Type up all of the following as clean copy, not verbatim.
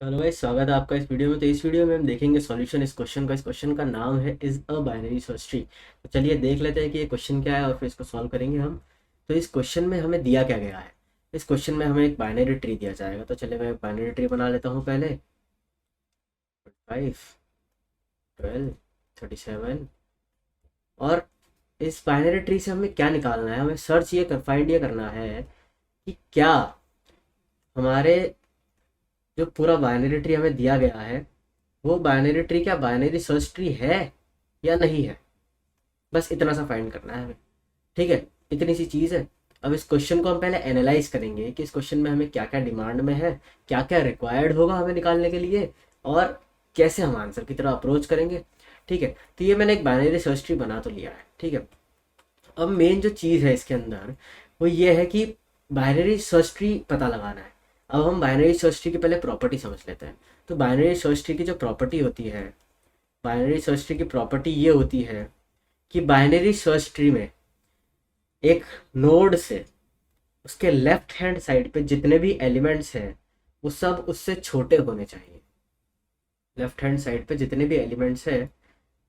Hello भाई, स्वागत है आपका इस वीडियो में। तो इस वीडियो में हम देखेंगे सॉल्यूशन इस क्वेश्चन का। इस क्वेश्चन का नाम है is a binary search tree. तो चलिए देख लेते हैं कि ये क्वेश्चन क्या है और फिर इसको सॉल्व करेंगे हम। तो इस क्वेश्चन में हमें दिया क्या गया है। इस क्वेश्चन में हमें एक बाइनरी ट्री दिया जाएगा। तो चलिए मैं एक बाइनरी ट्री बना लेता हूँ पहले। 5, 12, 37। और इस बाइनरी ट्री से हमें क्या निकालना है, हमें सर्च फाइंड ये करना है कि क्या हमारे जो पूरा बाइनरी ट्री हमें दिया गया है वो बाइनरी ट्री क्या बाइनरी सर्च ट्री है या नहीं है। बस इतना सा फाइंड करना है हमें। ठीक है, इतनी सी चीज़ है। अब इस क्वेश्चन को हम पहले एनालाइज करेंगे कि इस क्वेश्चन में हमें क्या क्या डिमांड में है, क्या क्या रिक्वायर्ड होगा हमें निकालने के लिए, और कैसे हम आंसर की तरह अप्रोच करेंगे। ठीक है, तो ये मैंने एक बाइनरी सर्च ट्री बना तो लिया है। ठीक है, अब मेन जो चीज़ है इसके अंदर वो ये है कि बाइनरी सर्च ट्री पता लगाना है। अब हम बाइनरी सर्च ट्री की पहले प्रॉपर्टी समझ लेते हैं। तो बाइनरी सर्च ट्री की जो प्रॉपर्टी होती है, बाइनरी सर्च ट्री की प्रॉपर्टी ये होती है कि बाइनरी सर्च ट्री में एक नोड से उसके लेफ्ट हैंड साइड पे जितने भी एलिमेंट्स हैं वो सब उससे छोटे होने चाहिए। लेफ्ट हैंड साइड पे जितने भी एलिमेंट्स हैं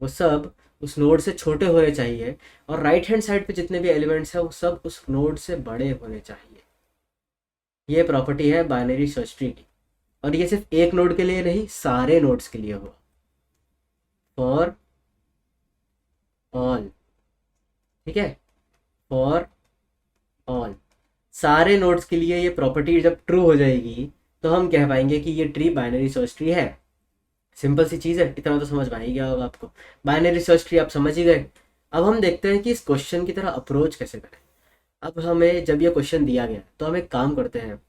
वो सब उस नोड से छोटे होने चाहिए, और राइट हैंड साइड पे जितने भी एलिमेंट्स हैं वो सब उस नोड से बड़े होने चाहिए। ये प्रॉपर्टी है बाइनरी सर्च ट्री की। और ये सिर्फ एक नोड के लिए नहीं, सारे नोड्स के लिए होगा। For all. ठीक है, फॉर ऑल, सारे नोड्स के लिए ये प्रॉपर्टी जब ट्रू हो जाएगी तो हम कह पाएंगे कि ये ट्री बाइनरी सर्च ट्री है। सिंपल सी चीज़ है, इतना तो समझ में आ ही गया होगा आपको। बाइनरी सर्च ट्री आप समझ ही गए। अब हम देखते हैं कि इस क्वेश्चन की तरह अप्रोच कैसे करें। अब हमें जब ये क्वेश्चन दिया गया तो हम एक काम करते हैं।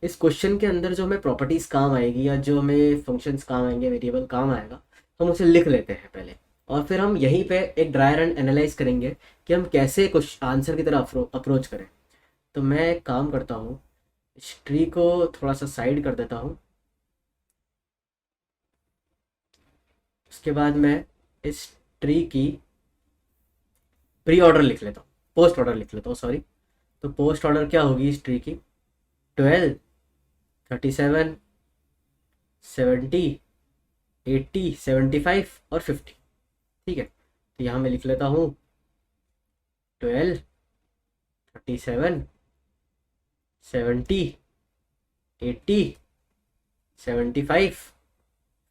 इस क्वेश्चन के अंदर जो हमें प्रॉपर्टीज काम आएगी या जो हमें फंक्शंस काम आएंगे, वेरिएबल काम आएगा, हम उसे लिख लेते हैं पहले। और फिर हम यहीं पे एक ड्राई रन एनालाइज करेंगे कि हम कैसे कुछ आंसर की तरह अप्रोच करें। तो मैं एक काम करता हूँ, इस ट्री को थोड़ा सा साइड कर देता हूँ। उसके बाद मैं इस ट्री की प्री ऑर्डर लिख लेता हूँ, पोस्ट ऑर्डर लिख लेता हूँ, सॉरी। तो पोस्ट ऑर्डर क्या होगी इस ट्री की? 12, 37, 70, 80, 75 और 50। ठीक है, तो यहाँ मैं लिख लेता हूँ 12, 37, 70, 80, 75,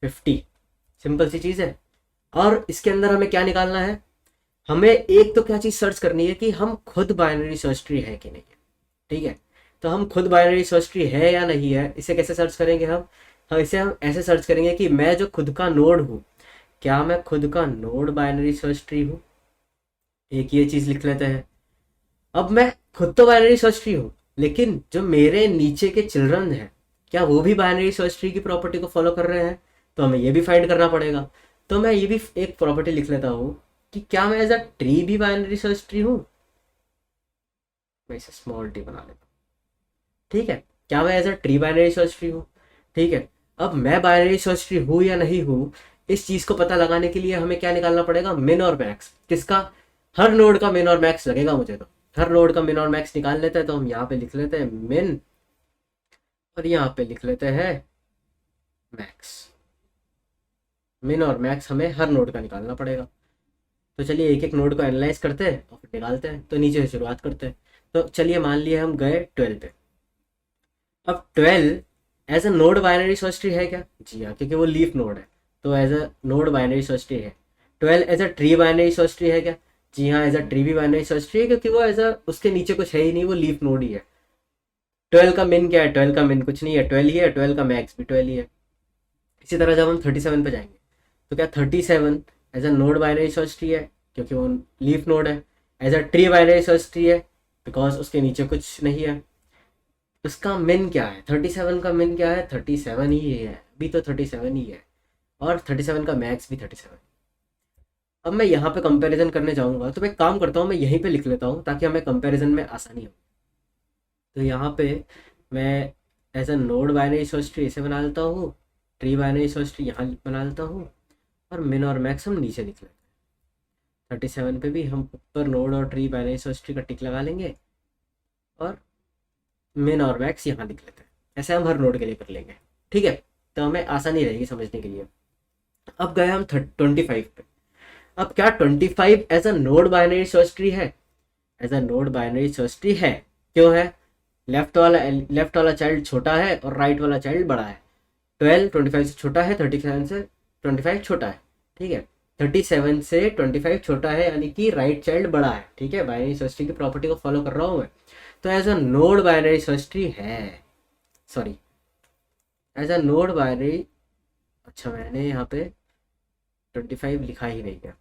50। सिंपल सी चीज़ है। और इसके अंदर हमें क्या निकालना है? हमें एक तो क्या चीज़ सर्च करनी है कि हम खुद बाइनरी सर्च ट्री है कि नहीं है। ठीक है, तो हम खुद बाइनरी सर्च ट्री है या नहीं है, इसे कैसे सर्च करेंगे हम इसे हम ऐसे सर्च करेंगे कि मैं जो खुद का नोड हूँ, क्या मैं खुद का नोड बाइनरी सर्च ट्री हूँ। एक ये चीज़ लिख लेते हैं। अब मैं खुद तो बाइनरी सर्च ट्री हूँ, लेकिन जो मेरे नीचे के चिल्ड्रन हैं क्या वो भी बाइनरी सर्च ट्री की प्रॉपर्टी को फॉलो कर रहे हैं? तो हमें ये भी फाइंड करना पड़ेगा। तो मैं ये भी एक प्रॉपर्टी लिख लेता हूँ कि क्या मैं एज अ ट्री भी बाइनरी सर्च ट्री हूँ। मैं इसे स्मॉल टी बना लेता हूँ। ठीक है, क्या मैं as a tree binary search tree हूँ? ठीक है, अब मैं बाइनरी सर्च ट्री हूँ या नहीं हूँ, इस चीज़ को पता लगाने के लिए हमें क्या निकालना पड़ेगा? मिन और मैक्स। किसका? हर नोड का मिन और मैक्स लगेगा मुझे। तो हर नोड का मिन और मैक्स निकाल लेते हैं। तो हम यहाँ पे लिख लेते हैं मिन और यहाँ पे लिख लेते हैं मैक्स। मिन और मैक्स हमें हर नोड का निकालना पड़ेगा। तो चलिए एक एक नोड को एनालाइज करते हैं और फिर निकालते हैं। तो नीचे से शुरुआत करते हैं। तो चलिए मान लिया हम गए 12 पे। अब 12 as a node binary search tree है क्या? जी हाँ, क्योंकि वो लीफ नोड है। तो as a node binary search tree है। 12 as a tree binary search tree है क्या? जी हाँ, एज अ ट्री भी बाइनरी सर्च ट्री है, क्योंकि वो एज अ उसके नीचे कुछ है ही नहीं, वो लीफ नोड ही है। 12 का मिन क्या है? 12 का मिन कुछ नहीं है, 12 ही है। 12 का मैक्स भी 12 ही है। इसी तरह जब हम 37 पे जाएंगे तो क्या 37 as a node binary search tree है, क्योंकि वो लीफ नोड है। As a tree binary search tree है बिकॉज उसके नीचे कुछ नहीं है। उसका मिन क्या है? 37 का मिन क्या है? 37 ही है, अभी तो 37 ही है। और 37 का मैक्स भी 37। अब मैं यहाँ पे कंपैरिजन करने जाऊँगा तो मैं एक काम करता हूँ, मैं यहीं पे लिख लेता हूँ ताकि हमें कंपैरिजन में आसानी हो। तो यहाँ पे मैं as a node binary search tree इसे बना लेता हूँ, ट्री बाइनरी सर्च ट्री यहाँ बना लेता हूँ, और मिन और मैक्स हम नीचे लिख लेते हैं। 37 पे भी हम ऊपर नोड और ट्री बाइनरी सर्च ट्री का टिक लगा लेंगे, और मिन और मैक्स यहाँ लिख लेते हैं। ऐसे हम हर नोड के लिए कर लेंगे। ठीक है, तो हमें आसानी रहेगी समझने के लिए। अब गए हम 25 पे। अब क्या 25 as a node binary search tree है? As a node binary search tree है। क्यों है? लेफ्ट वाला चाइल्ड छोटा है और राइट वाला चाइल्ड बड़ा है। 12 25 से छोटा है, 37 से 25 छोटा है, ठीक है। 37 से 25 छोटा है, यानी कि राइट चाइल्ड बड़ा है, ठीक है। बाइनरी सर्च ट्री की प्रॉपर्टी को फॉलो कर रहा हूँ मैं, तो as a node binary search tree है, sorry as a node binary. अच्छा, मैंने यहाँ पे 25 लिखा ही नहीं है,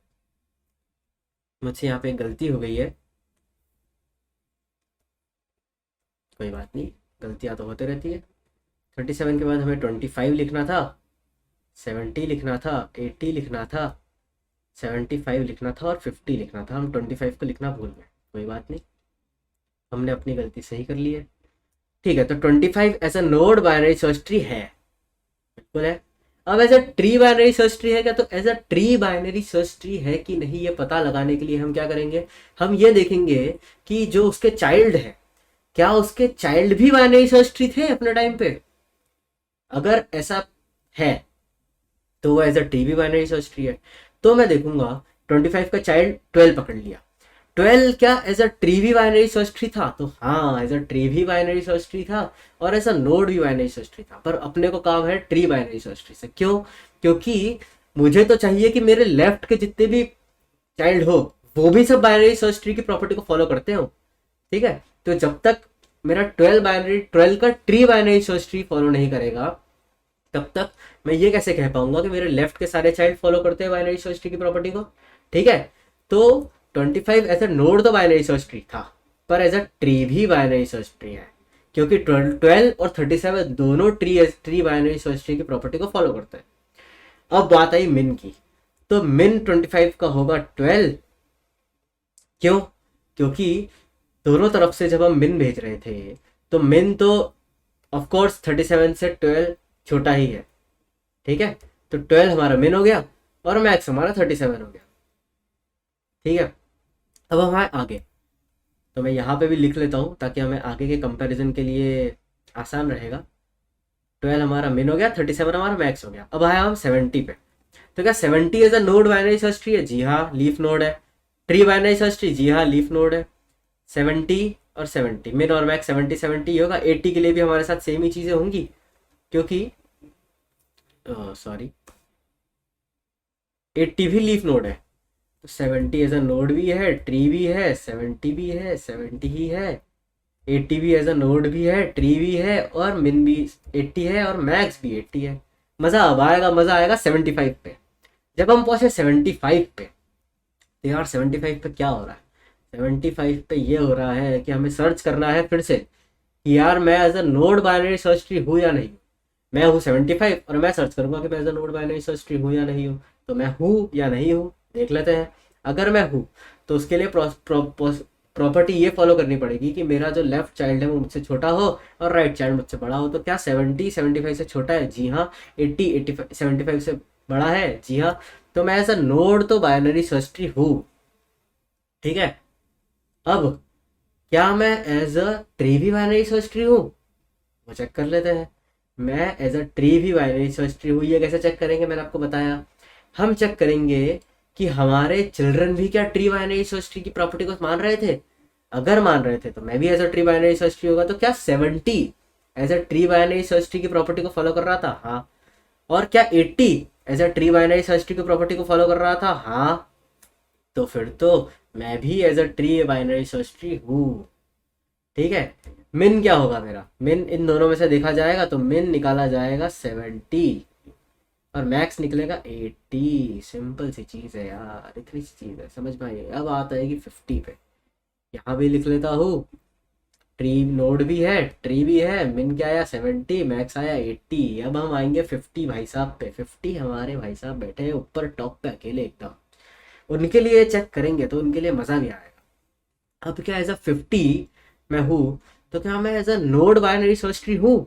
मुझसे यहाँ पे एक गलती हो गई है। कोई बात नहीं, गलतियाँ तो होते रहती है। 37 के बाद हमें 25 लिखना था, 70 लिखना था, 80 लिखना था, 75 लिखना था और 50 लिखना था। हम 25 को लिखना भूल गए, कोई बात नहीं, हमने अपनी गलती सही कर ली है, ठीक है। तो 25 as a node binary search tree है, बिल्कुल है। अब as a tree binary search tree है क्या? तो as a tree binary search tree है कि नहीं, ये पता लगाने के लिए हम क्या करेंगे, हम ये देखेंगे कि जो उसके चाइल्ड है, क्या उसके चाइल्ड भी बाइनरी सर्च ट्री थे अपने टाइम पे? अगर ऐसा है तो वो एज अ ट्री भी बाइनरी सर्च ट्री है। तो मैं देखूंगा 25 का चाइल्ड 12 पकड़ लिया, 12 क्या एज अ ट्री भी बाइनरी सर्च ट्री था? तो हाँ, एज अ ट्री भी बाइनरी सर्च ट्री था और एज अ नोड भी बाइनरी सर्च ट्री था, पर अपने को काम है ट्री बाइनरी सर्च ट्री से। क्यों? क्योंकि मुझे तो चाहिए कि मेरे लेफ्ट के जितने भी चाइल्ड हो वो भी सब बाइनरी सर्च ट्री की प्रॉपर्टी को फॉलो करते हो, ठीक है। तो जब तक मेरा 12 का tree binary search tree follow नहीं करेगा, तब तक मैं ये कैसे कह पाऊंगा कि मेरे लेफ्ट के सारे चाइल्ड फॉलो करते हैं बाइनरी सर्च ट्री की प्रॉपर्टी को, ठीक है। तो 25 एज अ नोड तो बाइनरी सर्च ट्री था, पर एज अ ट्री भी बाइनरी सर्च ट्री है, क्योंकि 12 और 37 दोनों ट्री बाइनरी सर्च ट्री की प्रॉपर्टी को फॉलो करते हैं। अब बात आई मिन की, तो मिन 25 का होगा 12। क्यों? क्योंकि दोनों तरफ से जब हम मिन भेज रहे थे, तो मिन तो ऑफ कोर्स 37 से 12 छोटा ही है, ठीक है। तो 12 हमारा मिन हो गया और मैक्स हमारा 37 हो गया, ठीक है। अब हम आए आगे, तो मैं यहाँ पे भी लिख लेता हूँ ताकि हमें आगे के कंपैरिजन के लिए आसान रहेगा। 12 हमारा मिन हो गया, 37 हमारा मैक्स हो गया। अब आया हम 70 पे, तो क्या 70 as a node binary search tree है? जी हाँ, लीफ नोड है। Tree binary search tree? जी हाँ, लीफ नोड है। 70 और 70, मिन और मैक्स 70 70 होगा। 80 के लिए भी हमारे साथ सेम ही चीज़ें होंगी, क्योंकि सॉरी 80 भी लीफ नोड है, तो 70 एज अ नोड भी है, ट्री भी है, 70 भी है, 70 ही है। 80 भी एज अ नोड भी है, ट्री भी है और मिन भी 80 है और मैक्स भी 80 है। मज़ा अब आएगा, मज़ा आएगा 75 पे। जब हम पहुंचे 75 पे, तो यार 75 पे क्या हो रहा है? 75 पे ये हो रहा है कि हमें सर्च करना है फिर से कि यार मैं as a node binary search tree हूँ या नहीं। मैं हूँ 75 और मैं सर्च करूंगा कि मैं as a node binary search tree हूँ या नहीं हूँ। तो मैं हूँ या नहीं हूँ, देख लेते हैं। अगर मैं हूँ तो उसके लिए प्रॉपर्टी ये फॉलो करनी पड़ेगी कि मेरा जो लेफ्ट चाइल्ड है वो मुझसे छोटा हो और राइट चाइल्ड मुझसे बड़ा हो। तो क्या 70 75 से छोटा है? जी हाँ। 80 85 75 से बड़ा है? जी हाँ। तो मैं एज अ नोड तो बाइनरी सर्च ट्री हूँ, ठीक है। अब क्या मैं एज अ ट्री भी बाइनरी सर्च ट्री हूँ? वो चेक कर लेते हैं। मैं एज अ ट्री भी बाइनरी सर्च ट्री हूँ, ये कैसे चेक करेंगे? मैंने आपको बताया, हम चेक करेंगे कि हमारे चिल्ड्रन भी क्या ट्री बाइनरी सर्च ट्री की प्रॉपर्टी को मान रहे थे। अगर मान रहे थे तो मैं भी as a tree binary search tree होगा। तो क्या 70 as a tree binary search tree की प्रॉपर्टी को फॉलो कर रहा था? हाँ। और क्या 80 as a tree binary search tree की प्रॉपर्टी को फॉलो कर रहा था? हाँ। तो फिर तो मैं भी as a tree binary search tree हूँ, ठीक है। मिन क्या होगा मेरा? मिन इन दोनों में से देखा जाएगा तो मिन निकाला जाएगा 70 और मैक्स निकलेगा 80। सिंपल सी चीज़ है यार, इतनी सी चीज़ है, समझ में आई। अब आता है कि 50 पे, यहाँ भी लिख लेता हूँ। ट्री नोड भी है, ट्री भी है, मिन क्या आया 70, मैक्स आया 80। अब हम आएंगे 50 भाई साहब पे। 50 हमारे भाई साहब बैठे हैं ऊपर टॉप पे अकेले एकदम, उनके लिए चेक करेंगे तो उनके लिए मज़ा भी आएगा। अब क्या एज अ 50 मैं हूँ, तो क्या मैं as a node binary search tree हूँ?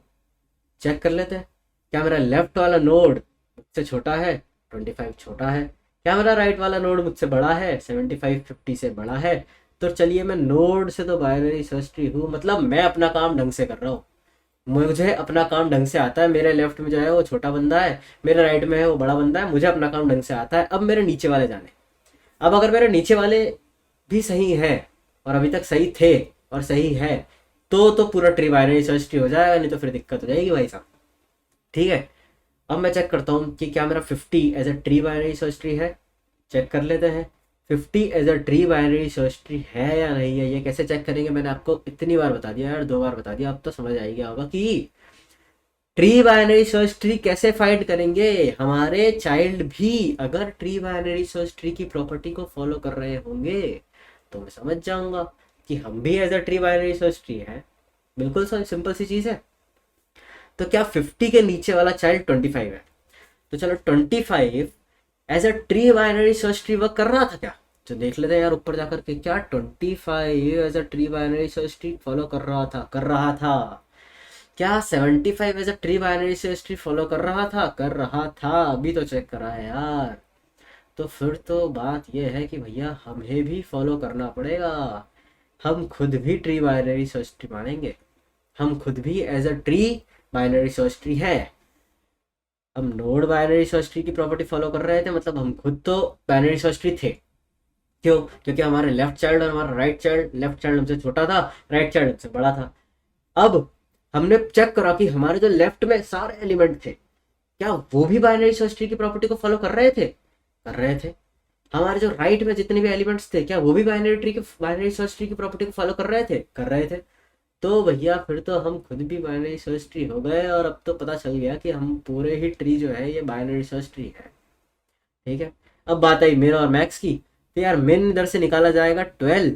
चेक कर लेते हैं। क्या मेरा लेफ्ट वाला नोड मुझसे छोटा है? 25 छोटा है। क्या मेरा राइट वाला नोड मुझसे बड़ा है? 75 50 से बड़ा है। तो चलिए मैं नोड से तो बाइनरी सर्च ट्री हूँ, मतलब मैं अपना काम ढंग से कर रहा हूँ। मुझे अपना काम ढंग से आता है, मेरे लेफ्ट में जो है वो छोटा बंदा है, मेरे राइट में है वो बड़ा बंदा है, मुझे अपना काम ढंग से आता है। अब मेरे नीचे वाले जाने, अब अगर मेरे नीचे वाले भी सही है और अभी तक सही थे और सही है, तो पूरा ट्री बाइनरी सर्च ट्री हो जाएगा, नहीं तो फिर दिक्कत हो जाएगी भाई साहब। ठीक है, अब मैं चेक करता हूँ कि क्या मेरा 50 as a tree binary search tree है। चेक कर लेते हैं 50 as a tree binary search tree है या नहीं है। ये कैसे चेक करेंगे, मैंने आपको इतनी बार बता दिया यार, 2 बार बता दिया, अब तो समझ आ गया होगा कि ट्री बाइनरी सर्च ट्री कैसे फाइंड करेंगे। हमारे चाइल्ड भी अगर ट्री बाइनरी सर्च ट्री की प्रॉपर्टी को फॉलो कर रहे होंगे तो मैं समझ जाऊंगा कि हम भी as a tree binary search tree है। बिल्कुल सिंपल सी चीज है। तो क्या 50 के नीचे वाला चाइल्ड 25 है, तो चलो 25 as a tree binary search tree work कर रहा था क्या, तो देख लेते हैं यार ऊपर जाकर के, क्या 25 as a tree binary search tree follow कर रहा था क्या 75 as a tree binary search tree follow कर रहा था, अभी तो चेक करा है यार। तो फिर तो बात यह है कि भैया हमें भी फॉलो करना पड़ेगा, हम खुद भी ट्री बाइनरी सर्च ट्री मानेंगे, हम खुद भी as a tree binary search tree है। हम नोड बाइनरी सर्च ट्री की प्रॉपर्टी फॉलो कर रहे थे, मतलब हम खुद तो बाइनरी सर्च ट्री थे। क्यों, क्योंकि हमारे लेफ्ट चाइल्ड और हमारा राइट चाइल्ड, लेफ्ट चाइल्ड हमसे छोटा था, राइट चाइल्ड हमसे बड़ा था। अब हमने चेक करा कि हमारे जो लेफ्ट में सारे एलिमेंट थे, क्या वो भी बाइनरी सर्च ट्री की प्रॉपर्टी को फॉलो कर रहे थे। हमारे जो राइट में जितने भी एलिमेंट्स थे, क्या वो भी बाइनरी सर्च ट्री की प्रॉपर्टी को फॉलो कर रहे थे। तो भैया फिर तो हम खुद भी बाइनरी सर्च ट्री हो गए, और अब तो पता चल गया कि हम पूरे ही ट्री जो है ये बाइनरी सर्च ट्री है। ठीक है, अब बात आई मिन और मैक्स की। तो यार मिन इधर से निकाला जाएगा 12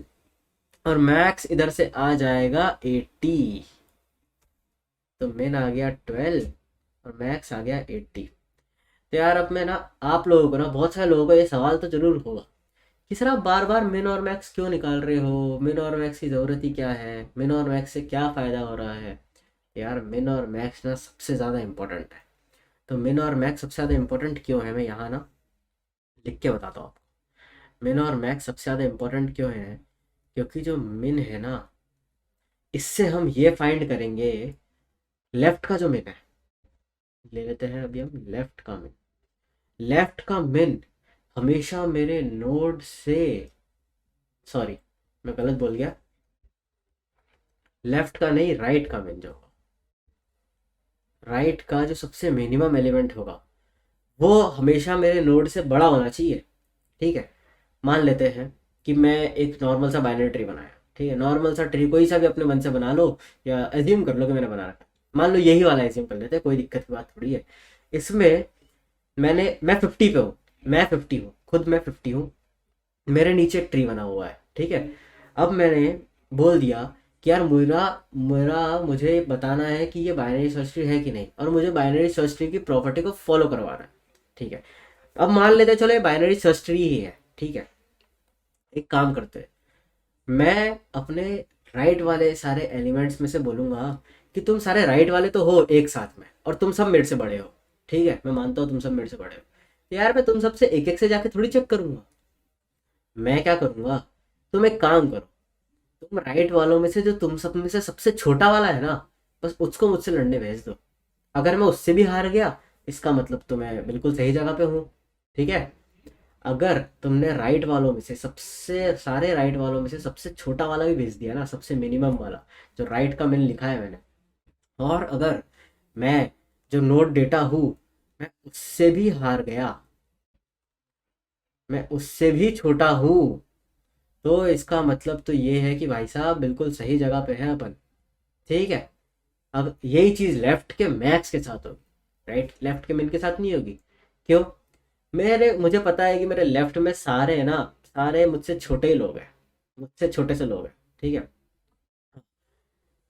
और मैक्स इधर से आ जाएगा 80। तो मिन आ गया 12 और मैक्स आ गया 80। तो यार अब मैं ना, आप लोगों को ना, बहुत सारे लोगों को ये सवाल तो जरूर होगा कि सर आप बार बार मिन और मैक्स क्यों निकाल रहे हो, मिन और मैक्स की ज़रूरत ही क्या है, मिन और मैक्स से क्या फ़ायदा हो रहा है। यार मिन और मैक्स ना सबसे ज़्यादा इम्पोर्टेंट है। तो मिन और मैक्स सबसे ज़्यादा इम्पोर्टेंट क्यों है, मैं यहाँ ना लिख के बताता हूँ आपको। मिन और मैक्स सबसे ज़्यादा इम्पोर्टेंट क्यों है, क्योंकि जो मिन है ना, इससे हम ये फाइंड करेंगे लेफ्ट का जो मिन है। ले लेते हैं अभी हम लेफ्ट का मिन। लेफ्ट का मिन हमेशा मेरे नोड से, सॉरी मैं गलत बोल गया, लेफ्ट का नहीं, राइट का मिन जो होगा, राइट का जो सबसे मिनिमम एलिमेंट होगा वो हमेशा मेरे नोड से बड़ा होना चाहिए। ठीक है, मान लेते हैं कि मैं एक नॉर्मल सा बाइनरी ट्री बनाया। ठीक है, नॉर्मल सा ट्री कोई सा भी अपने मन से बना लो, या एज्यूम कर लो कि मैंने बना रखा है। मान लो यही वाला एज्यूम कर लेते हैं, कोई दिक्कत की बात थोड़ी है इसमें। मैं 50 पे हूँ, मैं 50 हूँ, खुद मैं 50 हूँ, मेरे नीचे एक ट्री बना हुआ है। ठीक है, अब मैंने बोल दिया कि यार मेरा मेरा मुझे बताना है कि ये बाइनरी सर्च ट्री है कि नहीं, और मुझे बाइनरी सर्च ट्री की प्रॉपर्टी को फॉलो करवाना है। ठीक है, अब मान लेते हैं चलो ये बाइनरी सर्च ट्री ही है। ठीक है, एक काम करते हैं, मैं अपने राइट वाले सारे एलिमेंट्स में से बोलूंगा कि तुम सारे राइट वाले तो हो एक साथ में, और तुम सब मेरे से बड़े हो। ठीक है, मैं मानता हूँ तुम सब मेरे से बड़े हो, तो यार मैं तुम सबसे एक एक से जाके थोड़ी चेक करूंगा। मैं क्या करूंगा, तुम एक काम करो, तुम राइट वालों में से जो तुम सब में से सबसे छोटा वाला है ना, बस उसको मुझसे लड़ने भेज दो। अगर मैं उससे भी हार गया, इसका मतलब तो मैं बिल्कुल सही जगह पे हूँ। ठीक है, अगर तुमने राइट वालों में से सबसे सारे राइट वालों में से सबसे छोटा वाला भी भेज दिया ना, सबसे मिनिमम वाला जो राइट का मैंने लिखा है मैंने, और अगर मैं जो नोड डेटा हूँ मैं उससे भी हार गया, मैं उससे भी छोटा हूँ, तो इसका मतलब तो ये है कि भाई साहब बिल्कुल सही जगह पे है अपन। ठीक है, अब यही चीज लेफ्ट के मैक्स के साथ होगी, राइट लेफ्ट के मिन के साथ नहीं होगी। क्यों, मुझे पता है कि मेरे लेफ्ट में सारे है ना, सारे मुझसे छोटे ही लोग हैं, मुझसे छोटे से लोग हैं। ठीक है,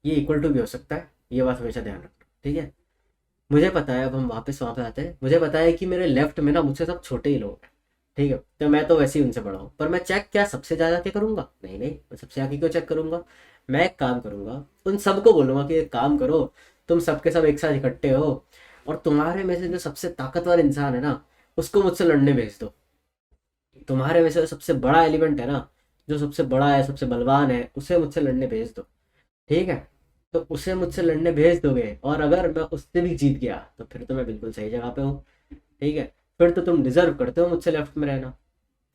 ये इक्वल टू भी हो सकता है, ये बात हमेशा ध्यान रखना। ठीक है, मुझे पता है, अब हम वापस वहाँ पे आते हैं, मुझे पता है कि मेरे लेफ्ट में ना मुझसे सब छोटे ही लोग हैं। ठीक है, तो मैं तो वैसे ही उनसे बड़ा हूँ, पर मैं चेक क्या सबसे ज़्यादा क्या करूँगा, नहीं नहीं, मैं सबसे आगे क्यों चेक करूँगा। मैं एक काम करूँगा, उन सबको बोलूँगा कि एक काम करो, तुम सबके सब एक साथ इकट्ठे हो, और तुम्हारे में से जो सबसे ताकतवर इंसान है ना, उसको मुझसे लड़ने भेज दो। तुम्हारे में से जो सबसे बड़ा एलिमेंट है ना, जो सबसे बड़ा है, सबसे बलवान है, उसे मुझसे लड़ने भेज दो। ठीक है, तो उसे मुझसे लड़ने भेज दोगे, और अगर मैं उससे भी जीत गया तो फिर तो मैं बिल्कुल सही जगह पे हूँ। ठीक है, फिर तो तुम डिजर्व करते हो मुझसे लेफ्ट में रहना।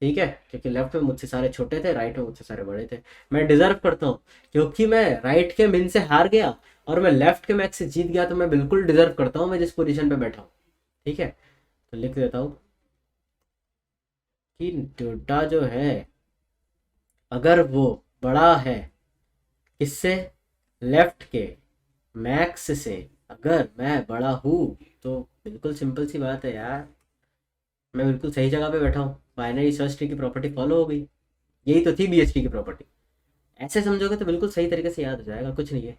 ठीक है, क्योंकि लेफ्ट में मुझसे सारे छोटे थे, राइट में मुझसे सारे बड़े थे। मैं डिजर्व करता हूँ, क्योंकि मैं राइट के मिन से हार गया और मैं लेफ्ट के मैच से जीत गया, तो मैं बिल्कुल डिजर्व करता हूँ मैं जिस पोजीशन पे बैठा हूँ। ठीक है, तो लिख देता हूँ कि डेटा जो है, अगर वो बड़ा है किससे, लेफ्ट के मैक्स से, अगर मैं बड़ा हूँ, तो बिल्कुल सिंपल सी बात है यार, मैं बिल्कुल सही जगह पे बैठा हूँ। बाइनरी सर्च ट्री की प्रॉपर्टी फॉलो हो गई। यही तो थी बीएचपी की प्रॉपर्टी। ऐसे समझोगे तो बिल्कुल सही तरीके से याद हो जाएगा, कुछ नहीं है।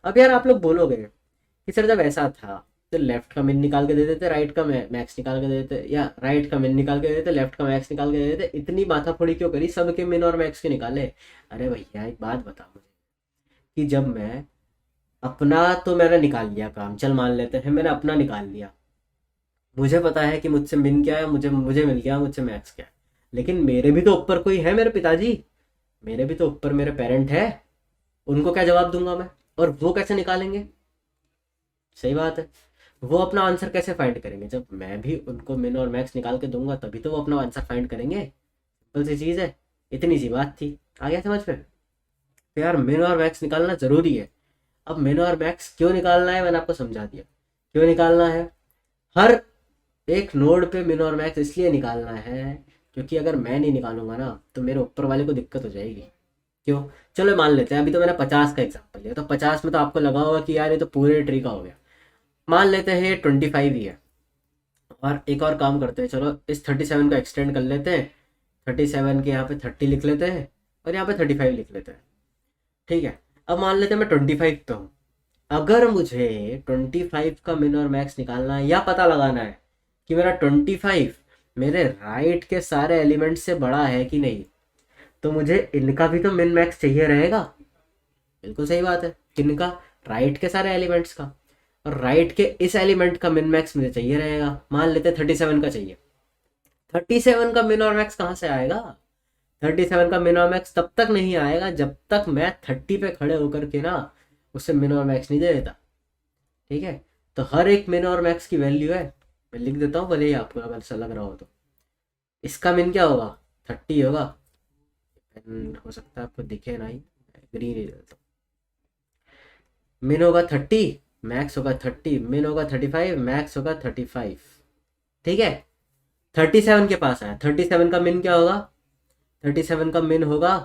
अब यार आप लोग बोलोगे कि सर जब ऐसा था तो लेफ्ट का मिन निकाल के दे देते, राइट का मैक्स निकाल के दे देते, या राइट का मिन निकाल के दे देते, लेफ्ट का मैक्स निकाल के दे देते, इतनी माथाफोड़ी क्यों करी, सबके मिन और मैक्स के निकाले। अरे भैया एक बात बताओ मुझे, कि जब मैं अपना, तो मैंने निकाल लिया काम, चल मान लेते हैं मैंने अपना निकाल लिया, मुझे पता है कि मुझसे मिन क्या है, मुझे मुझे मिल गया मुझसे मैक्स क्या है। लेकिन मेरे भी तो ऊपर कोई है, मेरे पिताजी, मेरे भी तो ऊपर मेरे पेरेंट है, उनको क्या जवाब दूंगा मैं, और वो कैसे निकालेंगे। सही बात है, वो अपना आंसर कैसे फाइंड करेंगे, जब मैं भी उनको मिन और मैक्स निकाल के दूंगा तभी तो वो अपना आंसर फाइंड करेंगे। सिंपल सी चीज़ है, इतनी सी बात थी। आ गया समझ में। तो यार मिन और मैक्स निकालना ज़रूरी है। अब मिन और मैक्स क्यों निकालना है मैंने आपको समझा दिया, क्यों निकालना है। हर एक नोड पे मिन और मैक्स इसलिए निकालना है क्योंकि अगर मैं नहीं निकालूंगा ना तो मेरे ऊपर वाले को दिक्कत हो जाएगी। क्यों, चलो मान लेते हैं, अभी तो मैंने 50 का एग्जांपल लिया, तो 50 में तो आपको लगा होगा कि यार ये तो पूरे ट्री का हो गया। मान लेते हैं ये 25 ही है, और एक और काम करते हैं, चलो इस 37 को एक्सटेंड कर लेते हैं, 37 के यहाँ पे 30 लिख लेते हैं, और यहाँ पे 35 लिख लेते हैं। ठीक है, अब मान लेते हैं मैं 25 पे हूँ। अगर मुझे 25 का मिन और मैक्स निकालना है या पता लगाना है कि मेरा 25 मेरे राइट के सारे एलिमेंट से बड़ा है कि नहीं, तो मुझे इनका भी तो मिन मैक्स चाहिए रहेगा। बिल्कुल सही बात है, किनका, राइट के सारे एलिमेंट्स का, और राइट के इस एलिमेंट का मिन मैक्स मुझे चाहिए रहेगा। मान लेते 37 का चाहिए, 37 का मिन और मैक्स कहाँ से आएगा। 37 का मिन और मैक्स तब तक नहीं आएगा जब तक मैं 30 पे खड़े होकर के ना उससे मिन और मैक्स नहीं दे देता। ठीक है, तो हर एक मिन और मैक्स की वैल्यू है, मैं लिख देता हूँ भले ही आपको अगर ऐसा लग रहा हो तो। इसका मिन क्या होगा, 30 होगा। हो सकता है आपको दिखे ना ही, ग्रीन ही देता हूँ। मिन होगा 30, मैक्स होगा 30, मिन होगा 35, मैक्स होगा 35। ठीक है, 37 के पास आया, 37 का मिन क्या होगा, 37 का मिन होगा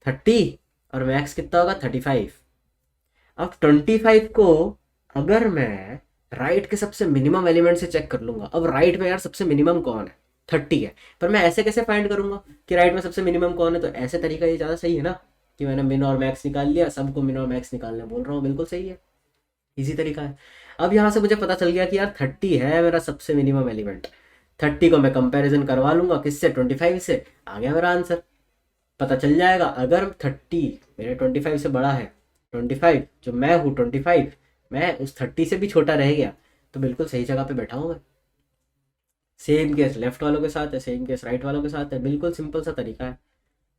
30, और मैक्स कितना होगा 35। अब 25 को अगर मैं राइट के सबसे मिनिमम एलिमेंट से चेक कर लूंगा, अब राइट में यार सबसे मिनिमम कौन है, 30 है, पर मैं ऐसे कैसे फाइंड करूंगा कि राइट में सबसे मिनिमम कौन है, तो ऐसे तरीका ये ज़्यादा सही है ना, कि मैंने मिन और मैक्स निकाल लिया, सबको मिन और मैक्स निकालने बोल रहा हूँ, बिल्कुल सही है, इजी तरीका है। अब यहाँ से मुझे पता चल गया कि यार 30 है मेरा सबसे मिनिमम एलिमेंट, 30 को मैं कंपैरिजन करवा लूंगा किससे, 25 से, आ गया मेरा आंसर। पता चल जाएगा अगर 30 मेरे 25 से बड़ा है, 25 जो मैं हूँ 25 मैं उस 30 से भी छोटा रह गया, तो बिल्कुल सही जगह पे बैठा हूँ मैं। सेम केस लेफ्ट वालों के साथ है, सेम केस राइट वालों के साथ है, बिल्कुल सिंपल सा तरीका है।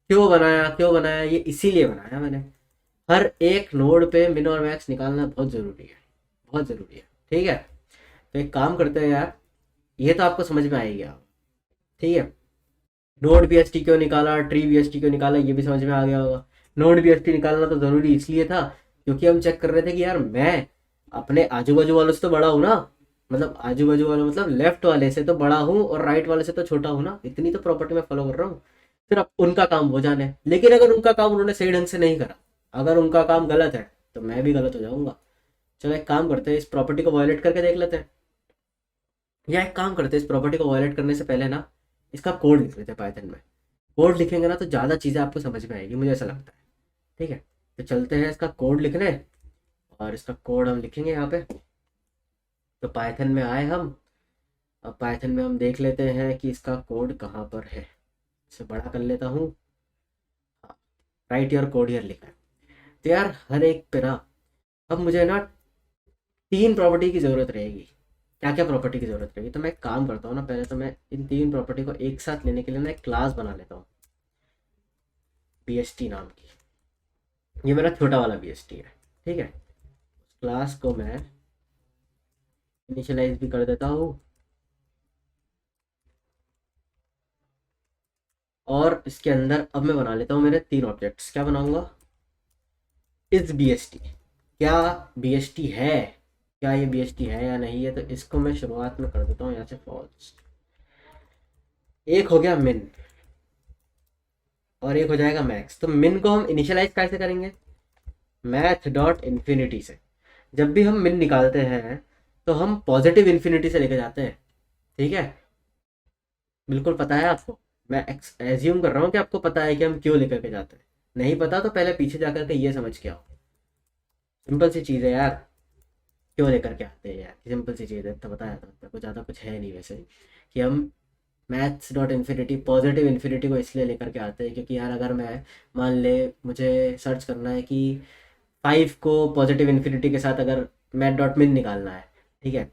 क्यों बनाया, क्यों बनाया, ये इसीलिए बनाया मैंने, हर एक नोड पे मिन और मैक्स निकालना बहुत ज़रूरी है, बहुत ज़रूरी है। ठीक है, तो एक काम करते हैं यार, ये तो आपको समझ में आएगी आप। ठीक है, नोड बीएसटी क्यों निकाला, ट्री बीएसटी क्यों निकाला, ये भी समझ में आ गया होगा। नोड बीएसटी निकालना तो ज़रूरी इसलिए था क्योंकि हम चेक कर रहे थे कि यार मैं अपने आजू बाजू वालों से तो बड़ा हूँ ना, मतलब आजू बाजू वालों मतलब लेफ्ट वाले से तो बड़ा हूँ और राइट वाले से तो छोटा हूँ ना, इतनी तो प्रॉपर्टी मैं फॉलो कर रहा हूँ। फिर अब उनका काम वो जाने, लेकिन अगर उनका काम उन्होंने सही ढंग से नहीं करा, अगर उनका काम गलत है तो मैं भी गलत हो जाऊंगा। चलो एक काम करते हैं, इस प्रॉपर्टी को वायलेट करके देख लेते हैं, या एक काम करते हैं, इस प्रॉपर्टी को वायलेट करने से पहले ना इसका कोड लिख लेते हैं पाइथन में। कोड लिखेंगे ना तो ज़्यादा चीज़ें आपको समझ में आएगी, मुझे ऐसा लगता है। ठीक है, तो चलते हैं इसका कोड लिखने, और इसका कोड हम लिखेंगे यहाँ पे। तो पाइथन में आए हम, अब पाइथन में हम देख लेते हैं कि इसका कोड कहाँ पर है। इसे बड़ा कर लेता हूँ, राइट योर कोड हियर लिखा है। तो यार हर एक पे ना अब मुझे ना 3 प्रॉपर्टी की ज़रूरत रहेगी। क्या क्या प्रॉपर्टी की ज़रूरत रहेगी, तो मैं एक काम करता हूँ ना, पहले तो मैं इन 3 प्रॉपर्टी को एक साथ लेने के लिए ना एक क्लास बना लेता हूँ, BST नाम की। ये मेरा छोटा वाला BST है। ठीक है, क्लास को मैं इनिशियलाइज भी कर देता हूँ, और इसके अंदर अब मैं बना लेता हूँ मेरे 3 ऑब्जेक्ट्स। क्या बनाऊंगा? इस बी एस टी, क्या बी एस टी है, क्या ये बी एस टी है या नहीं है, तो इसको मैं शुरुआत में कर देता हूँ यहाँ से फॉल्स। एक हो गया मिन और एक हो जाएगा मैक्स। तो मिन को हम इनिशियलाइज कैसे करेंगे? मैथ डॉट इन्फिनिटी से। जब भी हम मिन निकालते हैं तो हम पॉजिटिव इन्फिनिटी से लेके जाते हैं, ठीक है, बिल्कुल पता है आपको। मैं एज्यूम कर रहा हूँ कि आपको पता है कि हम क्यों लेकर के जाते हैं। नहीं पता तो पहले पीछे जाकर के ये समझ के आओ। सिंपल सी चीज़ है यार, क्यों लेकर के आते हैं यार, सिंपल सी चीज़ है, तो बताया था कुछ ज़्यादा कुछ है नहीं वैसे, कि हम maths dot infinity positive infinity को इसलिए लेकर के आते हैं क्योंकि यार अगर मैं मान ले मुझे सर्च करना है कि 5 को पॉजिटिव इन्फिनिटी के साथ अगर मैथ डॉट मिन निकालना है, ठीक है,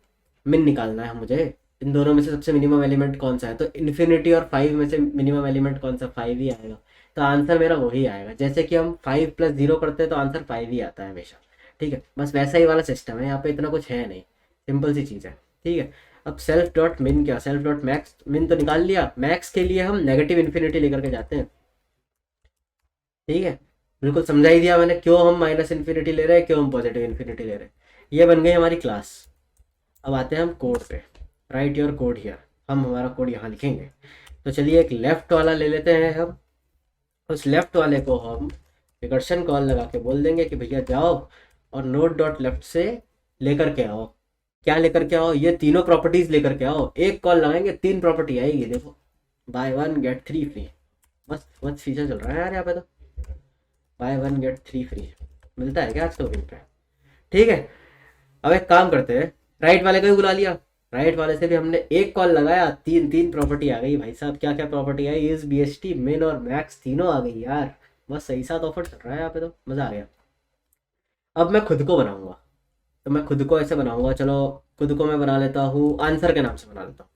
मिन निकालना है मुझे, इन दोनों में से सबसे मिनिमम एलिमेंट कौन सा है, तो इन्फिनिटी और 5 में से मिनिमम एलिमेंट कौन सा, 5 ही आएगा। तो आंसर मेरा वही आएगा। जैसे कि हम 5 + 0 करते हैं तो आंसर 5 ही आता है हमेशा, ठीक है, बस वैसा ही वाला सिस्टम है, यहाँ पे इतना कुछ है नहीं, सिंपल सी चीज़ है, ठीक है। अब सेल्फ डॉट मिन क्या, सेल्फ डॉट मैक्स, मिन तो निकाल लिया, मैक्स के लिए हम नेगेटिव इन्फिनिटी लेकर के जाते हैं, ठीक है, बिल्कुल समझा ही दिया मैंने क्यों हम माइनस इन्फिनिटी ले रहे हैं, क्यों हम पॉजिटिव इन्फिनिटी ले रहे हैं। ये बन गई हमारी क्लास। अब आते हैं हम कोड पे, राइट योर कोड हियर, हम हमारा कोड यहाँ लिखेंगे। तो चलिए एक लेफ्ट वाला ले लेते हैं हम, उस लेफ्ट वाले को हम रिकर्शन कॉल लगा के बोल देंगे कि भैया जाओ और नोड डॉट लेफ्ट से लेकर के आओ, क्या लेकर के आओ, ये तीनों प्रॉपर्टीज लेकर के आओ। एक कॉल लगाएंगे 3 प्रॉपर्टी आएगी, देखो बाय 1 गेट 3 फ्री, मस्त मस्त फीचर चल रहा है यार यहाँ पे तो, बाय 1 गेट 3 फ्री मिलता है क्या आज तो कहीं पे, ठीक है। अब एक काम करते हैं, राइट वाले को भी बुला लिया, राइट वाले से भी हमने एक कॉल लगाया, 3 प्रॉपर्टी आ गई भाई साहब। क्या क्या प्रॉपर्टी आई, इस बी एस टी मिन और मैक्स तीनों आ गई यार, बस सही साथ ऑफर चल रहा है यहाँ पे तो, मज़ा आ गया। अब मैं खुद को बनाऊंगा, तो मैं खुद को ऐसे बनाऊंगा, चलो खुद को मैं बना लेता हूँ आंसर के नाम से बना लेता हूँ।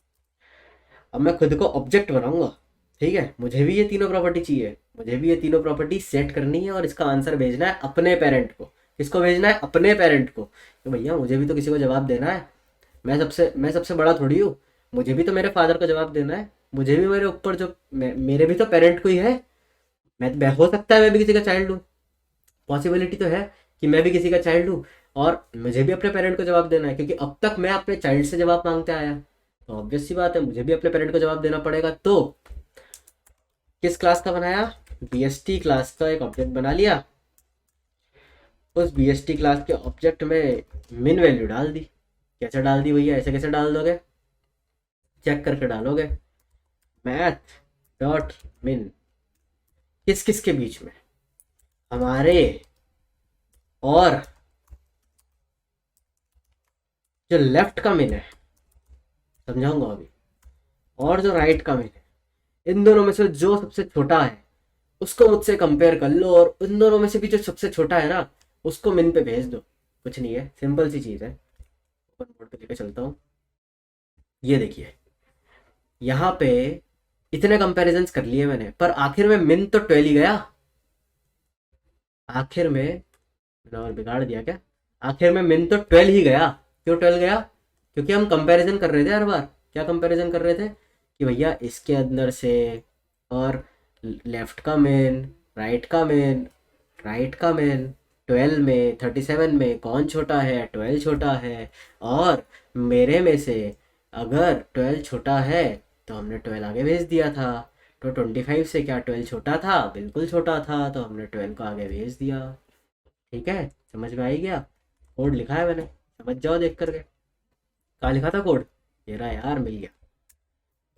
अब मैं खुद को ऑब्जेक्ट बनाऊंगा, ठीक है, मुझे भी ये तीनों प्रॉपर्टी चाहिए, मुझे भी ये तीनों प्रॉपर्टी सेट करनी है और इसका आंसर भेजना है अपने पेरेंट को। किसको भेजना है? अपने पेरेंट को। तो भैया मुझे भी तो किसी को जवाब देना है, मैं सबसे बड़ा थोड़ी हूँ, मुझे भी तो मेरे फादर को जवाब देना है, मुझे भी मेरे ऊपर जो मेरे भी तो पेरेंट कोई है। मैं हो सकता है मैं भी किसी का चाइल्ड हूँ, पॉसिबिलिटी तो है कि मैं भी किसी का चाइल्ड हूँ, और मुझे भी अपने पेरेंट को जवाब देना है, क्योंकि अब तक मैं अपने चाइल्ड से जवाब मांगते आया, तो ऑब्वियस सी बात है मुझे भी अपने पेरेंट को जवाब देना पड़ेगा। तो किस क्लास का बनाया? बी एस टी क्लास का एक ऑब्जेक्ट बना लिया, उस बी एस टी क्लास के ऑब्जेक्ट में मिन वैल्यू डाल दी। कैसे डाल दी भैया, ऐसे कैसे डाल दोगे? चेक करके डालोगे, मैथ डॉट मिन किस किस के बीच में, हमारे और जो लेफ्ट का मिन है, समझाऊंगा अभी, और जो राइट का मिन है, इन दोनों में से जो सबसे छोटा है उसको मुझसे कंपेयर कर लो, और इन दोनों में से भी जो सबसे छोटा है ना उसको मिन पे भेज दो। कुछ नहीं है, सिंपल सी चीज़ है। ओपन बोर्ड पे लेके चलता हूँ, ये देखिए यहाँ पे इतने कंपैरिजंस कर लिए मैंने, पर आखिर में मिन तो 12 ही गया। आखिर में मैंने और बिगाड़ दिया क्या? आखिर में मिन तो 12 ही गया। क्यों 12 गया? क्योंकि हम कंपैरिजन कर रहे थे हर बार। क्या कंपैरिजन कर रहे थे कि भैया इसके अंदर से, और लेफ्ट का मेन, राइट का मेन, राइट का मेन 12 में 37 में कौन छोटा है? 12 छोटा है। और मेरे में से अगर 12 छोटा है तो हमने 12 आगे भेज दिया था, तो 25 से क्या 12 छोटा था? बिल्कुल छोटा था, तो हमने 12 को आगे भेज दिया। ठीक है, समझ में आई गया? कोड लिखा है मैंने, समझ जाओ देख करके। कहाँ लिखा था कोड? ये रहा यार, मिल गया।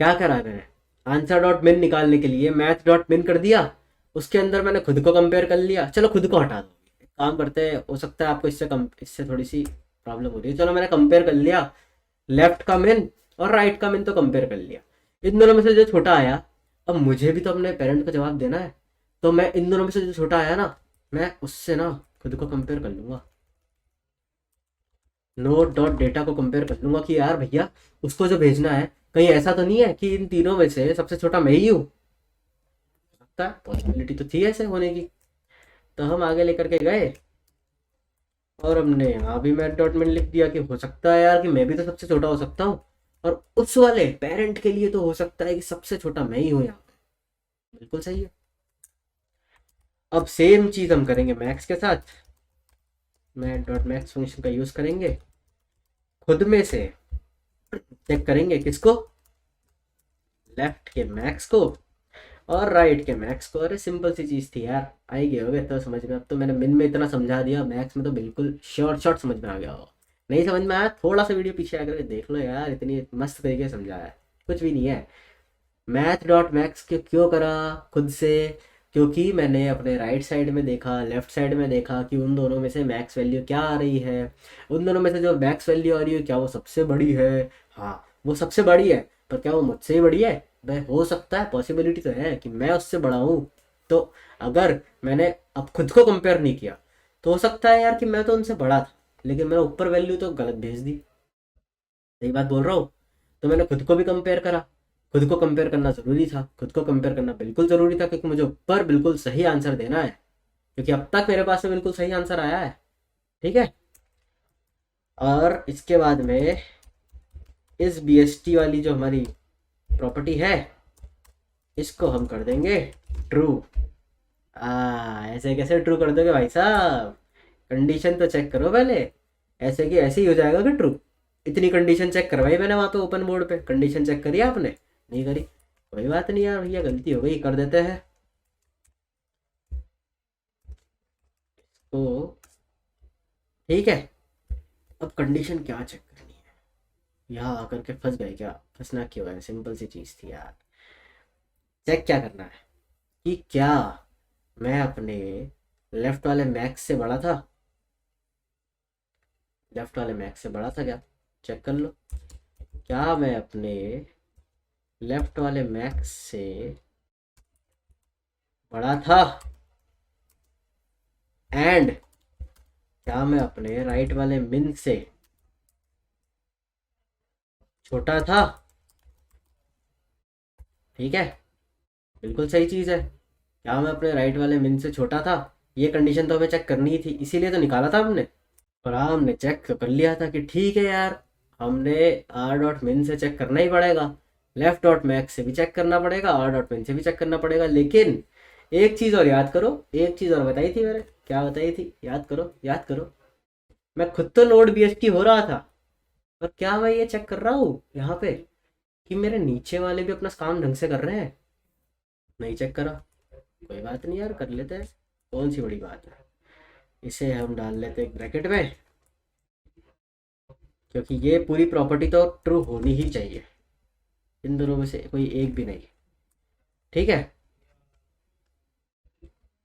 क्या करा मैंने? आंसर डॉट मिन निकालने के लिए मैथ डॉट मिन कर दिया, उसके अंदर मैंने खुद को कंपेयर कर लिया। चलो खुद को हटा दो, एक काम करते हैं, हो सकता है आपको इससे थोड़ी सी प्रॉब्लम हो रही है। चलो मैंने कंपेयर कर लिया, लेफ्ट का मिन और राइट का मिन तो कंपेयर कर लिया। इन दोनों में से जो छोटा आया, अब मुझे भी तो अपने पेरेंट को जवाब देना है, तो मैं इन दोनों में से जो छोटा आया ना, मैं उससे ना खुद को कंपेयर कर लूँगा, नोट डॉट डेटा को कंपेयर कर लूँगा कि यार भैया उसको जो भेजना है, कहीं ऐसा तो नहीं है कि इन तीनों में से सबसे छोटा मैं ही हूँ। लगता है पॉसिबिलिटी तो थी ऐसे होने की। तो हम आगे लेकर के गए, और हमने यहाँ भी मैथ डॉट मिन लिख दिया कि हो सकता है यार कि मैं भी तो सबसे छोटा हो सकता हूँ, और उस वाले पेरेंट के लिए तो हो सकता है कि सबसे छोटा मैं ही हूँ यहाँ पे। बिल्कुल सही है। अब सेम चीज़ हम करेंगे मैक्स के साथ। मैथ डॉट मैक्स फंक्शन का यूज़ करेंगे, खुद में से चेक करेंगे किसको, लेफ्ट के मैक्स को और राइट के मैक्स को। अरे सिंपल सी चीज़ थी यार, आई गए होगे तो समझ में। अब तो मैंने मिन में इतना समझा दिया, मैक्स में तो बिल्कुल शॉर्ट शॉर्ट समझ में आ गया हो। नहीं समझ में आया, थोड़ा सा वीडियो पीछे आकर के देख लो यार, इतनी मस्त तरीके से समझाया है। कुछ भी नहीं है। मैथ डॉट मैक्स क्यों करा खुद से, क्योंकि मैंने अपने राइट साइड में देखा, लेफ्ट साइड में देखा कि उन दोनों में से मैक्स वैल्यू क्या आ रही है। उन दोनों में से जो मैक्स वैल्यू आ रही है क्या वो सबसे बड़ी है? हाँ वो सबसे बड़ी है, पर क्या वो मुझसे ही बड़ी है? वह हो सकता है, पॉसिबिलिटी तो है कि मैं उससे बड़ा हूँ। तो अगर मैंने अब खुद को कंपेयर नहीं किया तो हो सकता है यार कि मैं तो उनसे बड़ा था, लेकिन मैंने ऊपर वैल्यू तो गलत भेज दी। सही बात बोल रहा हूँ। तो मैंने खुद को भी कंपेयर करा। खुद को कंपेयर करना ज़रूरी था, खुद को कंपेयर करना बिल्कुल ज़रूरी था, क्योंकि मुझे ऊपर बिल्कुल सही आंसर देना है, क्योंकि अब तक मेरे पास में बिल्कुल सही आंसर आया है। ठीक है। और इसके बाद में इस BST वाली जो हमारी प्रॉपर्टी है, इसको हम कर देंगे ट्रू। ऐसे कैसे ट्रू कर दोगे भाई साहब? कंडीशन तो चेक करो पहले। ऐसे कि ऐसे ही हो जाएगा कि ट्रू? इतनी कंडीशन चेक करवाई मैंने वहाँ पे ओपन बोर्ड पे, कंडीशन चेक करी आपने? नहीं करी, कोई बात नहीं यार भैया, गलती हो गई, कर देते हैं। तो ठीक है, अब कंडीशन क्या चेक करनी है? यहाँ आकर के फंस गए क्या? फंसना क्यों है, सिंपल सी चीज़ थी यार। चेक क्या करना है कि क्या मैं अपने लेफ्ट वाले मैक्स से बड़ा था? लेफ्ट वाले मैक्स से बड़ा था क्या? चेक कर लो। क्या मैं अपने लेफ्ट वाले मैक्स से बड़ा था? एंड क्या मैं अपने राइट वाले मिन से छोटा था? ठीक है, बिल्कुल सही चीज़ है। क्या मैं अपने राइट वाले मिन से छोटा था? ये कंडीशन तो हमें चेक करनी ही थी, इसीलिए तो निकाला था हमने। और हाँ, हमने चेक तो कर लिया था कि ठीक है यार, हमने आर डॉट मिन से चेक करना ही पड़ेगा, लेफ्ट डॉट मैक्स से भी चेक करना पड़ेगा, आर डॉट मिन से भी चेक करना पड़ेगा। लेकिन एक चीज़ और याद करो, एक चीज़ और बताई थी मैंने, क्या बताई थी? याद करो, याद करो। मैं खुद तो नोड BST हो रहा था, पर क्या मैं ये चेक कर रहा हूँ यहाँ पे कि मेरे नीचे वाले भी अपना काम ढंग से कर रहे हैं? नहीं चेक करा। कोई बात नहीं यार, कर लेते हैं, कौन सी बड़ी बात है। इसे हम डाल लेते हैं ब्रैकेट में, क्योंकि ये पूरी प्रॉपर्टी तो ट्रू होनी ही चाहिए, इन दोनों में से कोई एक भी नहीं। ठीक है।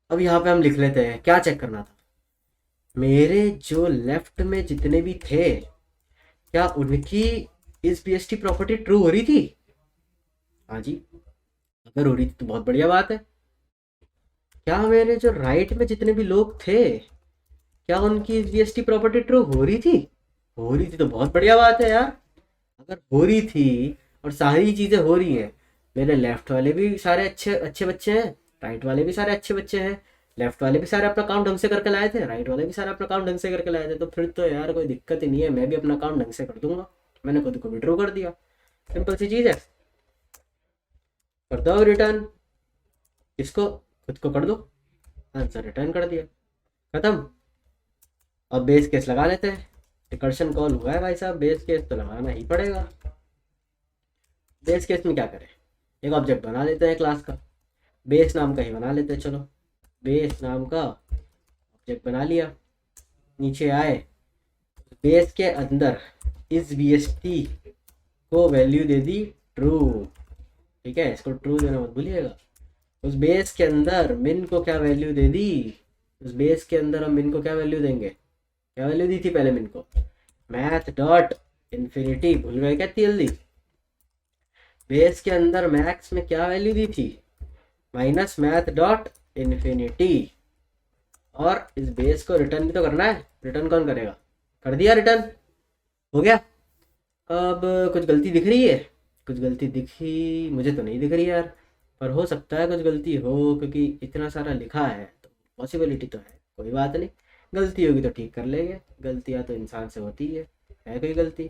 अब यहाँ पे हम लिख लेते हैं क्या चेक करना था। मेरे जो लेफ्ट में जितने भी थे, क्या उनकी इस BST प्रॉपर्टी ट्रू हो रही थी? हाँ जी, अगर हो रही थी तो बहुत बढ़िया बात है। क्या मेरे जो राइट में जितने भी लोग थे, क्या उनकी BST प्रॉपर्टी ट्रू हो रही थी? हो रही थी तो बहुत बढ़िया बात है यार। अगर हो रही थी और सारी चीज़ें हो रही हैं, मेरे लेफ्ट वाले भी सारे अच्छे अच्छे बच्चे हैं, राइट वाले भी सारे अच्छे बच्चे हैं। लेफ्ट वाले भी सारे अपना काम ढंग से करके लाए थे, राइट वाले भी सारे अपना काम ढंग से करके लाए थे, तो फिर तो यार कोई दिक्कत ही नहीं है, मैं भी अपना काम ढंग से कर दूंगा। मैंने खुद को विड्रॉ कर दिया, सिंपल सी चीज़ है। कर दो रिटर्न, इसको खुद को कर दो, आंसर रिटर्न कर दिया, खत्म। अब बेस केस लगा लेते हैं। रिकर्शन कॉल हुआ है भाई साहब, बेस केस तो लगाना ही पड़ेगा। बेस केस में क्या करें, एक ऑब्जेक्ट बना लेते हैं क्लास का, बेस नाम का ही बना लेते हैं। चलो, बेस नाम का ऑब्जेक्ट बना लिया। नीचे आए, बेस के अंदर इस BST को वैल्यू दे दी ट्रू। ठीक है, इसको ट्रू देना मत भूलिएगा। उस बेस के अंदर मिन को क्या वैल्यू दे दी? उस बेस के अंदर हम मिन को क्या वैल्यू देंगे? क्या वैल्यू दी थी पहले मिन को? Math dot infinity. भूल गए क्या इतनी जल्दी? बेस के अंदर मैक्स में क्या वैल्यू दी थी? Minus math dot infinity. और इस बेस को रिटर्न भी तो करना है, रिटर्न कौन करेगा? कर दिया रिटर्न, हो गया। अब कुछ गलती दिख रही है? कुछ गलती दिखी मुझे तो नहीं दिख रही यार, पर हो सकता है कुछ गलती हो, क्योंकि इतना सारा लिखा है तो पॉसिबिलिटी तो है। कोई बात नहीं, गलती होगी तो ठीक कर लेंगे, गलतियाँ तो इंसान से होती है कोई गलती।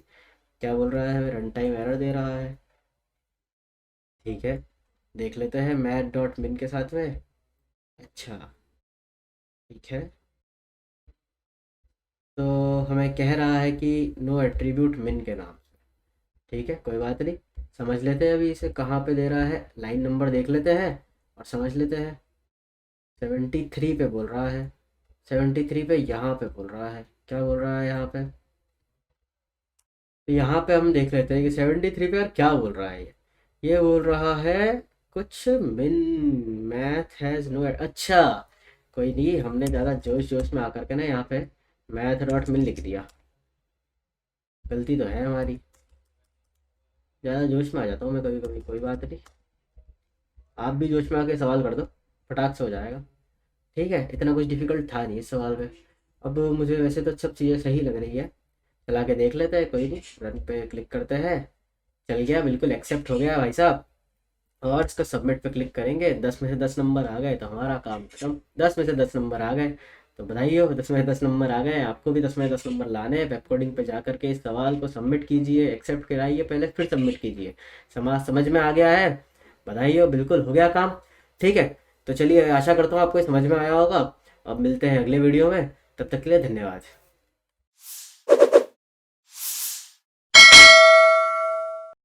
क्या बोल रहा है, रन टाइम एरर दे रहा है। ठीक है, देख लेते हैं मैथ डॉट मिन के साथ में। अच्छा, ठीक है, तो हमें कह रहा है कि नो एट्रीब्यूट मिन के नाम से। ठीक है, कोई बात नहीं, समझ लेते हैं अभी इसे कहाँ पे दे रहा है, लाइन नंबर देख लेते हैं और समझ लेते हैं। 73 पे बोल रहा है, 73 पे यहाँ पे बोल रहा है, क्या बोल रहा है यहाँ पे। तो यहाँ पे हम देख लेते हैं कि 73 पे यार क्या बोल रहा है ये बोल रहा है कुछ मिन मैथ हैज़ नो। अच्छा, कोई नहीं, हमने ज़्यादा जोश जोश में आकर के ना यहाँ पे मैथ डॉट मिन लिख दिया, गलती तो है हमारी, ज़्यादा जोश में आ जाता हूँ मैं कभी कभी, कोई बात नहीं। आप भी जोश में आके सवाल कर दो, फटाक से हो जाएगा। ठीक है, इतना कुछ डिफिकल्ट था नहीं इस सवाल में। अब मुझे वैसे तो सब चीज़ें सही लग रही है, चला के देख लेते हैं, कोई नहीं, रन पे क्लिक करते हैं। चल गया, बिल्कुल एक्सेप्ट हो गया भाई साहब। और इसका सबमिट पे क्लिक करेंगे, 10 में से 10 नंबर आ गए तो हमारा काम खत्म। 10 में से 10 नंबर आ गए तो बधाई हो, 10 में से 10 नंबर आ गए, आपको भी 10 में से 10 नंबर लाने हैं। वेब कोडिंग पे जा करके इस सवाल को सबमिट कीजिए, एक्सेप्ट कराइए पहले, फिर सबमिट कीजिए। समाज समझ में आ गया है, बधाई हो, बिल्कुल हो गया काम। ठीक है, तो चलिए, आशा करता हूँ आपको समझ में आया होगा। अब मिलते हैं अगले वीडियो में, तब तक के लिए धन्यवाद।